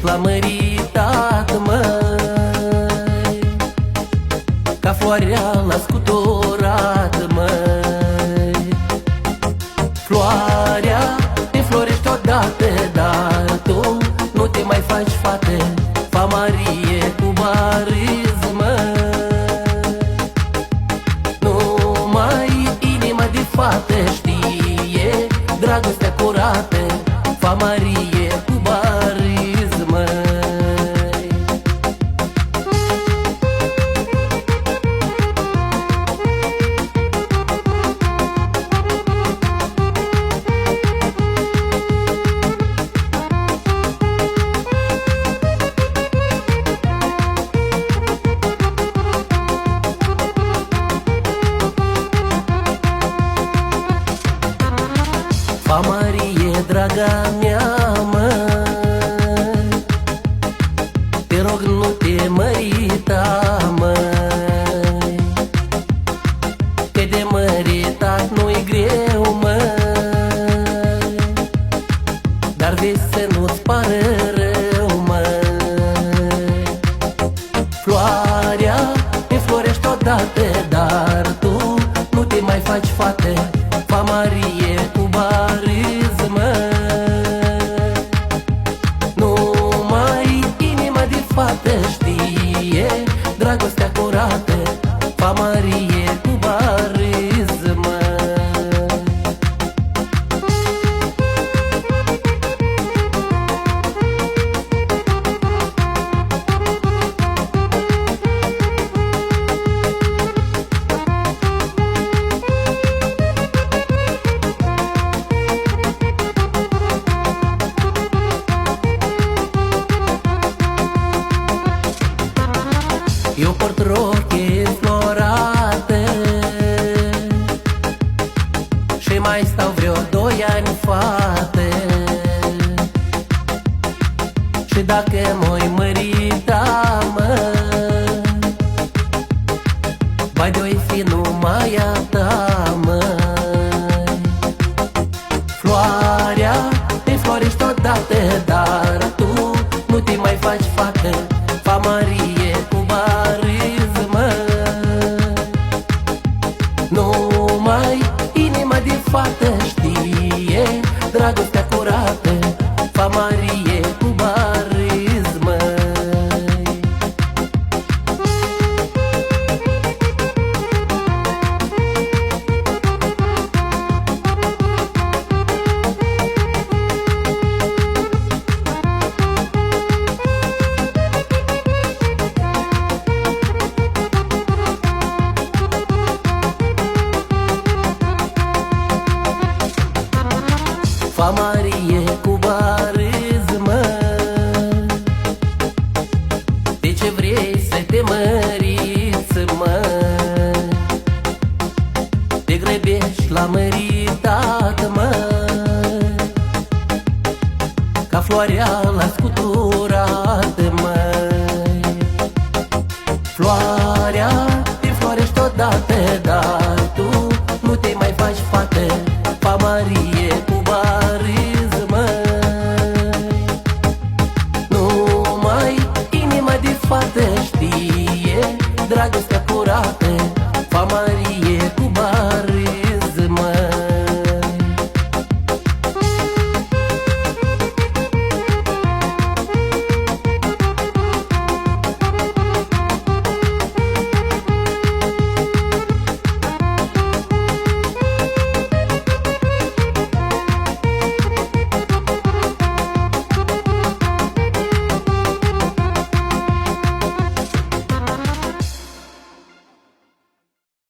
la măritat, măi, ca floarea l-a scuturat, măi. Floarea te florești odată, dar tu nu te mai faci fată, Famarie cu bariz, măi. Numai inima de fată știe dragostea curată, Famarie cu bariz, măi. Famarie, draga mea, măi, te rog nu te mărita, măi, că de măritat nu-i greu, măi, dar vezi să nu-ți pară rău, măi. Floarea te florești odată, dar tu nu te mai faci fată, Famarie cu bariz, măi. Numai inima de fată știe dragostea curată, Famarie cu bariz, măi. Eu port rochie florate și mai stau vreo 2 ani fate. Și dacă m-oi mărita, măi, bai de-oi fi numai a ta, măi. Floarea te florești odată, dar tu nu te mai faci fată, Famarie cu bariz, măi. Numai inima de fată știe dragostea curată, Famarie cu bariz, măi. Famarie cu bariz, măi, de ce vrei să te măriți, măi? Te grăbești la măritat, măi, ca floarea l-a scuturat, măi. Floarea te florești odată, dar tu nu te mai faci fată, Famarie cu bariz, măi. Numai inima de fată știe dragostea curată, Famarie